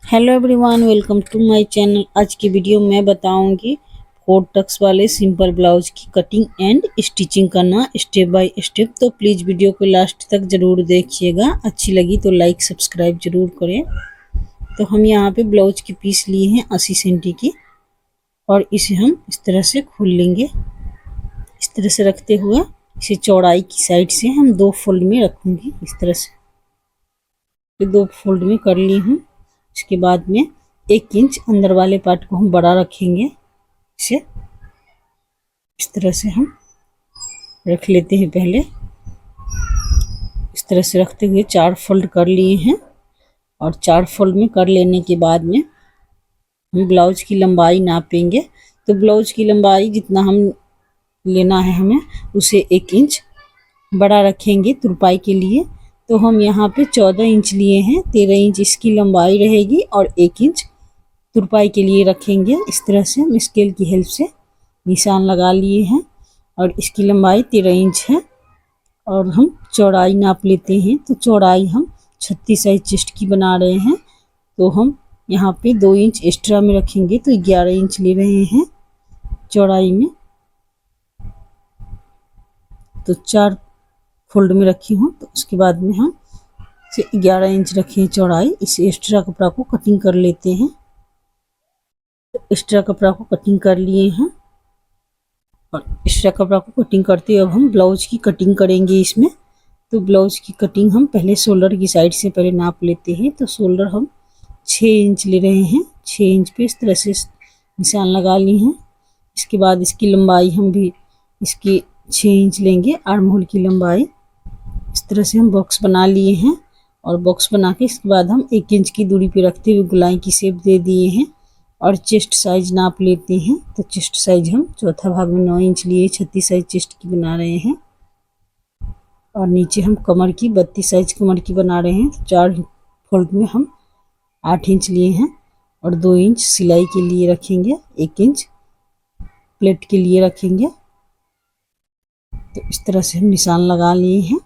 Hello everyone, welcome to my channel. आज की video में बताऊंगी 4 टक्स वाले सिंपल ब्लाउज की कटिंग एंड स्टिचिंग करना स्टेप बाय स्टेप। तो प्लीज़ वीडियो को लास्ट तक ज़रूर देखिएगा। अच्छी लगी तो लाइक सब्सक्राइब ज़रूर करें। तो हम यहाँ पे ब्लाउज की पीस लिए हैं 80 सेंटी की, और इसे हम इस तरह से खोल लेंगे। इस तरह से रखते हुए इसे चौड़ाई की साइड से हम 2 फोल्ड में रखूँगी। इस तरह से 2 फोल्ड में कर ली हूँ। इसके बाद में 1 इंच अंदर वाले पार्ट को हम बड़ा रखेंगे। इसे इस तरह से हम रख लेते हैं। पहले इस तरह से रखते हुए 4 फोल्ड कर लिए हैं, और 4 फोल्ड में कर लेने के बाद में हम ब्लाउज की लंबाई नापेंगे। तो ब्लाउज की लंबाई जितना हम लेना है हमें, उसे 1 इंच बड़ा रखेंगे तुरपाई के लिए। तो हम यहाँ पे 14 इंच लिए हैं, 13 इंच इसकी लंबाई रहेगी और 1 इंच तुरपाई के लिए रखेंगे। इस तरह से हम स्केल की हेल्प से निशान लगा लिए हैं, और इसकी लंबाई 13 इंच है। और हम चौड़ाई नाप लेते हैं। तो चौड़ाई हम 36 साइज चेस्ट की बना रहे हैं, तो हम यहाँ पे 2 इंच एक्स्ट्रा में रखेंगे। तो 11 इंच ले रहे हैं चौड़ाई में। तो 4 फोल्ड में रखी हूँ, तो उसके बाद में हम इसे 11 इंच रखे चौड़ाई। इस एक्स्ट्रा कपड़ा को कटिंग कर लेते हैं। तो एक्स्ट्रा कपड़ा को कटिंग कर लिए हैं, और एक्स्ट्रा कपड़ा को कटिंग करते हुए अब हम ब्लाउज की कटिंग करेंगे इसमें। तो ब्लाउज की कटिंग हम पहले शोल्डर की साइड से पहले नाप लेते हैं। तो शोल्डर हम 6 इंच ले रहे हैं। 6 इंच पे इस तरह से निशान लगा लिए हैं। इसके बाद इसकी लंबाई हम भी इसकी 6 इंच लेंगे, आर्म होल की लंबाई। इस तरह से हम बॉक्स बना लिए हैं, और बॉक्स बना के इसके बाद हम 1 इंच की दूरी पे रखते हुए गोलाई की शेप दे दिए हैं। और चेस्ट साइज नाप लेते हैं। तो चेस्ट साइज हम चौथा भाग में 9 इंच लिए 36 साइज चेस्ट की बना रहे हैं। और नीचे हम कमर की 32 साइज कमर की बना रहे हैं। तो 4 फोल्ड में हम 8 इंच लिए हैं, और 2 इंच सिलाई के लिए रखेंगे, 1 इंच प्लेट के लिए रखेंगे। तो इस तरह से हम निशान लगा लिए हैं।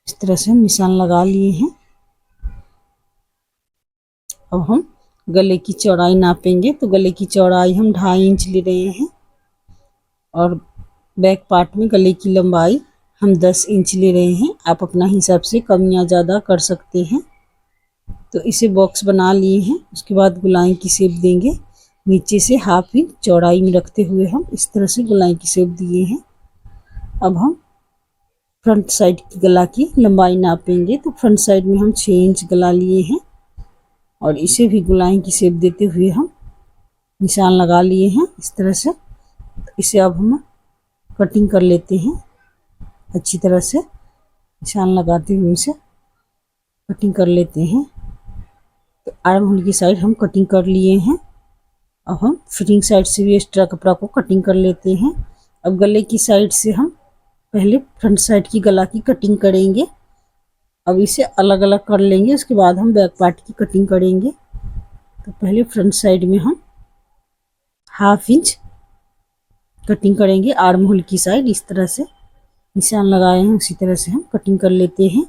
इस तरह से हम निशान लगा लिए हैं। अब हम गले की चौड़ाई नापेंगे। तो गले की चौड़ाई हम 2.5 इंच ले रहे हैं, और बैक पार्ट में गले की लंबाई हम 10 इंच ले रहे हैं। आप अपना हिसाब से कम या ज़्यादा कर सकते हैं। तो इसे बॉक्स बना लिए हैं। उसके बाद गोलाई की शेप देंगे। नीचे से 1/2 इंच चौड़ाई में रखते हुए हम इस तरह से गोलाई की शेप दिए हैं। अब हम फ्रंट साइड की गला की लंबाई नापेंगे। तो फ्रंट साइड में हम 6 इंच गला लिए हैं, और इसे भी गोलाई की शेप देते हुए हम निशान लगा लिए हैं इस तरह से। इसे अब हम कटिंग कर लेते हैं अच्छी तरह से। निशान लगाते हुए इसे कटिंग कर लेते हैं। तो आर्म होल की साइड हम कटिंग कर लिए हैं। अब हम फिटिंग साइड से भी एक्स्ट्रा कपड़ा को कटिंग कर लेते हैं। अब गले की साइड से हम पहले फ्रंट साइड की गला की कटिंग करेंगे। अब इसे अलग अलग कर लेंगे, उसके बाद हम बैक पार्ट की कटिंग करेंगे। तो पहले फ्रंट साइड में हम 1/2 इंच कटिंग करेंगे, आर्म होल की साइड। इस तरह से निशान लगाए हैं, उसी तरह से हम कटिंग कर लेते हैं।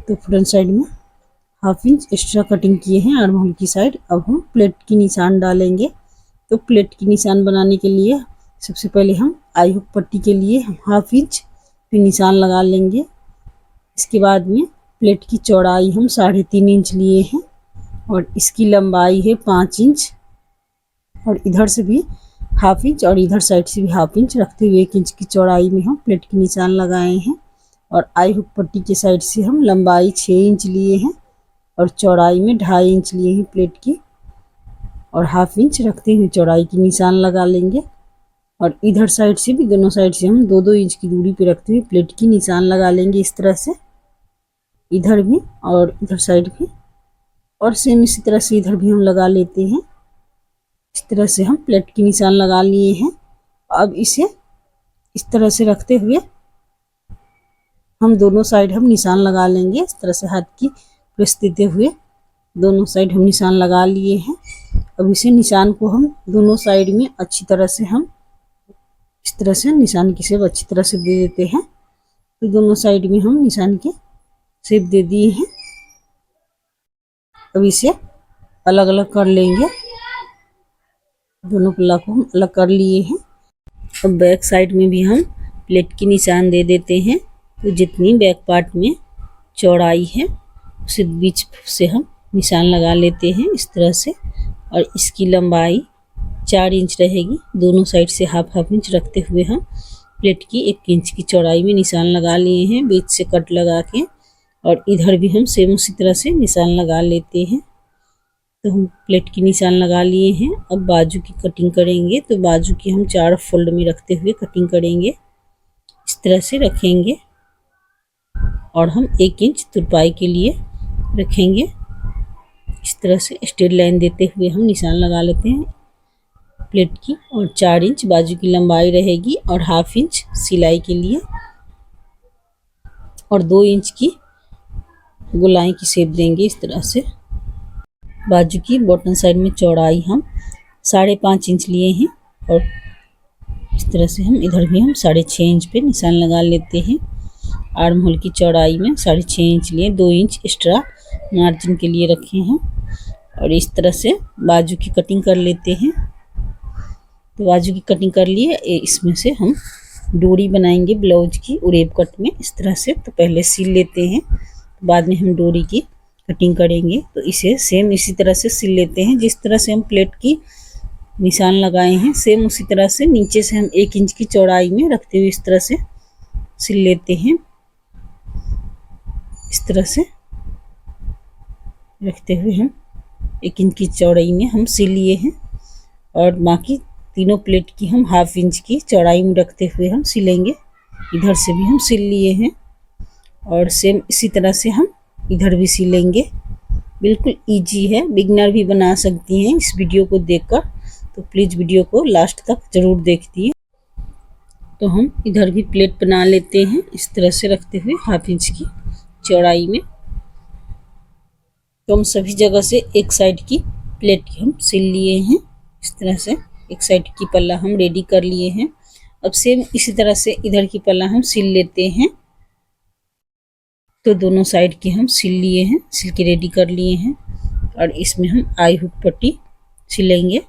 तो फ्रंट साइड में 1/2 इंच एक्स्ट्रा कटिंग किए हैं आर्म होल की साइड। अब हम प्लेट की निशान डालेंगे। तो प्लेट की निशान बनाने के लिए सबसे पहले हम आई हुक पट्टी के लिए 1/2 इंच पे निशान लगा लेंगे। इसके बाद में प्लेट की चौड़ाई हम 3.5 इंच लिए हैं, और इसकी लंबाई है 5 इंच। और इधर से भी 1/2 इंच, और इधर साइड से भी 1/2 इंच रखते हुए 1 इंच की चौड़ाई में हम प्लेट की निशान लगाए हैं। और आई हुक पट्टी के साइड से हम लंबाई 6 इंच लिए हैं, और चौड़ाई में 2.5 इंच लिए हैं प्लेट की, और 1/2 इंच रखते हुए चौड़ाई की निशान लगा लेंगे। और इधर साइड से भी दोनों साइड से हम 2-2 इंच की दूरी पे रखते हुए प्लेट की निशान लगा लेंगे इस तरह से। इधर भी और इधर साइड भी, और सेम इसी तरह से इधर भी हम लगा लेते हैं। इस तरह से हम प्लेट की निशान लगा लिए हैं। अब इसे इस तरह से रखते हुए हम दोनों साइड हम निशान लगा लेंगे। इस तरह से हाथ की प्रेस देते हुए दोनों साइड हम निशान लगा लिए हैं। अब इसे निशान को हम दोनों साइड में अच्छी तरह से हम इस तरह से निशान की शेप अच्छी तरह से दे देते हैं। तो दोनों साइड में हम निशान के शेप दे दिए हैं। अब इसे अलग अलग कर लेंगे। दोनों पल्ला को हम अलग कर लिए हैं। अब बैक साइड में भी हम प्लेट की निशान दे देते हैं। तो जितनी बैक पार्ट में चौड़ाई है उसे बीच से हम निशान लगा लेते हैं इस तरह से। और इसकी लंबाई 4 इंच रहेगी। दोनों साइड से हाफ हाफ इंच रखते हुए हम प्लेट की 1 इंच की चौड़ाई में निशान लगा लिए हैं, बीच से कट लगा के। और इधर भी हम सेम उसी तरह से निशान लगा लेते हैं। तो हम प्लेट की निशान लगा लिए हैं। अब बाजू की कटिंग करेंगे। तो बाजू की हम 4 फोल्ड में रखते हुए कटिंग करेंगे। इस तरह से रखेंगे और हम 1 इंच तुरपाई के लिए रखेंगे। इस तरह से स्ट्रेट लाइन देते हुए हम निशान लगा लेते हैं प्लेट की। और 4 इंच बाजू की लंबाई रहेगी और हाफ इंच सिलाई के लिए। और 2 इंच की गोलाई की शेप देंगे इस तरह से। बाजू की बॉटम साइड में चौड़ाई हम 5.5 इंच लिए हैं। और इस तरह से हम इधर भी हम 6.5 इंच पे निशान लगा लेते हैं। आर्म होल की चौड़ाई में 6.5 इंच लिए, 2 इंच एक्स्ट्रा मार्जिन के लिए रखे हैं। और इस तरह से बाजू की कटिंग कर लेते हैं। तो बाजू की कटिंग कर लिए। इसमें से हम डोरी बनाएंगे ब्लाउज की उरेब कट में इस तरह से। तो पहले सिल लेते हैं, बाद में हम डोरी की कटिंग करेंगे। तो इसे सेम इसी तरह से सिल लेते हैं। जिस तरह से हम प्लेट की निशान लगाए हैं सेम उसी तरह से नीचे से हम 1 इंच की चौड़ाई में रखते हुए इस तरह से सिल लेते हैं। इस तरह से रखते हुए हम 1 इंच की चौड़ाई में हम सिल लिए हैं। और बाकी तीनों प्लेट की हम हाफ इंच की चौड़ाई में रखते हुए हम सिलेंगे। इधर से भी हम सिल लिए हैं और सेम इसी तरह से हम इधर भी सिलेंगे। बिल्कुल इजी है, बिगनर भी बना सकती हैं इस वीडियो को देखकर। तो प्लीज़ वीडियो को लास्ट तक ज़रूर देखिए। तो हम इधर भी प्लेट बना लेते हैं इस तरह से रखते हुए हाफ इंच की चौड़ाई में। तो हम सभी जगह से एक साइड की प्लेट की हम सिल लिए हैं इस तरह से। एक साइड की पल्ला हम रेडी कर लिए हैं। अब सेम इसी तरह से इधर की पल्ला हम सिल लेते हैं। तो दोनों साइड की हम सिल लिए हैं, सिल के रेडी कर लिए हैं। और इसमें हम आई हुक पट्टी सिलेंगे।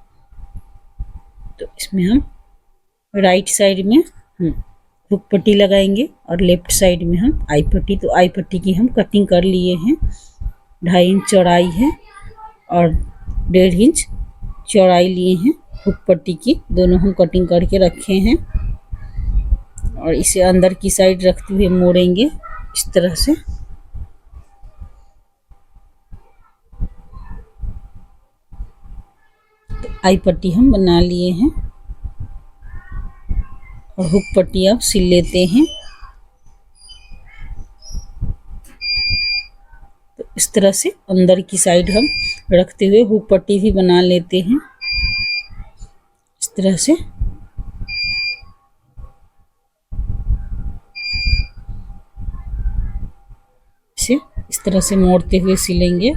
तो इसमें हम राइट साइड में हुक पट्टी लगाएंगे और लेफ्ट साइड में हम आई पट्टी। तो आई पट्टी की हम कटिंग कर लिए हैं। 2.5 इंच चौड़ाई है और 1.5 इंच चौड़ाई लिए हैं हुक पट्टी की। दोनों हम कटिंग करके रखे हैं। और इसे अंदर की साइड रखते हुए मोड़ेंगे इस तरह से। तो आई पट्टी हम बना लिए हैं और हुक पट्टी अब सिल लेते हैं। तो इस तरह से अंदर की साइड हम रखते हुए हुक पट्टी भी बना लेते हैं इस तरह से। इसे इस तरह से मोड़ते हुए सिलेंगे।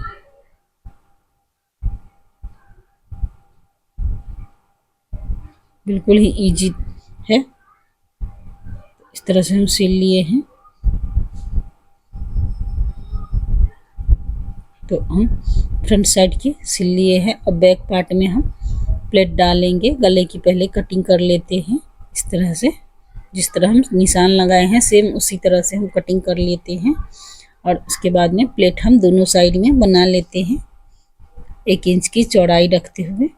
बिल्कुल ही इजी है। इस तरह से हम सिल लिए हैं। तो हम फ्रंट साइड की सिल लिए हैं। अब बैक पार्ट में हम प्लेट डालेंगे। गले की पहले कटिंग कर लेते हैं इस तरह से। जिस तरह हम निशान लगाए हैं सेम उसी तरह से हम कटिंग कर लेते हैं। और उसके बाद में प्लेट हम दोनों साइड में बना लेते हैं 1 इंच की चौड़ाई रखते हुए।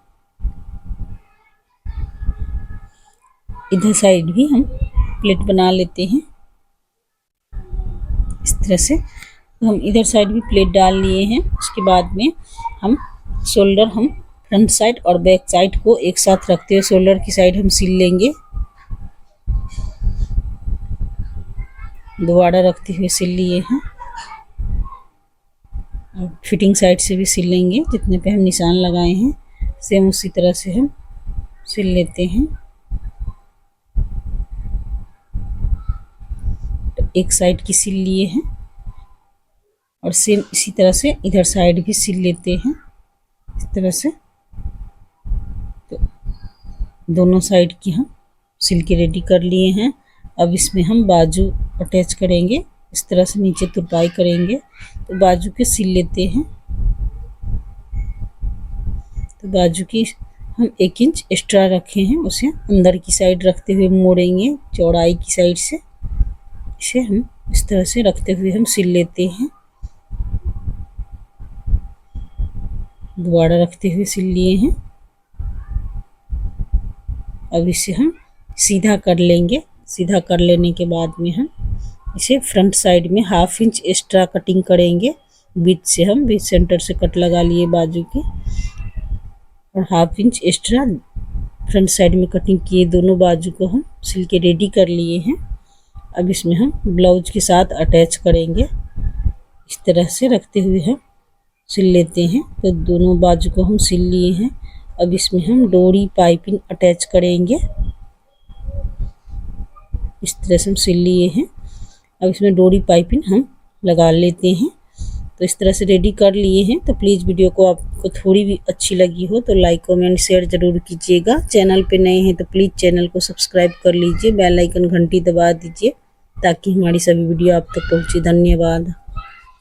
इधर साइड भी हम प्लेट बना लेते हैं इस तरह से। तो हम इधर साइड भी प्लेट डाल लिए हैं। उसके बाद में हम शोल्डर हम फ्रंट साइड और बैक साइड को एक साथ रखते हुए शोल्डर की साइड हम सिल लेंगे। दोबारा रखते हुए सिल लिए हैं। और फिटिंग साइड से भी सिल लेंगे। जितने पे हम निशान लगाए हैं सेम उसी तरह से हम सिल लेते हैं। तो एक साइड की सिल लिए हैं और सेम इसी तरह से इधर साइड भी सिल लेते हैं इस तरह से। तो दोनों साइड की हम सिल के रेडी कर लिए हैं। अब इसमें हम बाजू अटैच करेंगे इस तरह से नीचे तुरपाई करेंगे तो बाजू के सिल लेते हैं। तो बाजू की हम 1 इंच एक्स्ट्रा रखे हैं, उसे अंदर की साइड रखते हुए मोड़ेंगे चौड़ाई की साइड से। इसे हम इस तरह से रखते हुए हम सिल लेते हैं। दोबारा रखते हुए सिल लिए हैं। अब इसे हम सीधा कर लेंगे। सीधा कर लेने के बाद में हम इसे फ्रंट साइड में 1/2 इंच एक्स्ट्रा कटिंग करेंगे। बीच से हम बीच सेंटर से कट लगा लिए बाजू की, और 1/2 इंच एक्स्ट्रा फ्रंट साइड में कटिंग किए। दोनों बाजू को हम सिल के रेडी कर लिए हैं। अब इसमें हम ब्लाउज के साथ अटैच करेंगे। इस तरह से रखते हुए हम सिल लेते हैं। तो दोनों बाजू को हम सिल लिए हैं। अब इसमें हम डोरी पाइपिंग अटैच करेंगे। इस तरह से हम सिल लिए हैं। अब इसमें डोरी पाइपिंग हम लगा लेते हैं। तो इस तरह से रेडी कर लिए हैं। तो प्लीज़ वीडियो को आपको थोड़ी भी अच्छी लगी हो तो लाइक कमेंट शेयर ज़रूर कीजिएगा। चैनल पे नए हैं तो प्लीज़ चैनल को सब्सक्राइब कर लीजिए, बेल आइकन घंटी दबा दीजिए ताकि हमारी सभी वीडियो आप तक पहुँचे। धन्यवाद।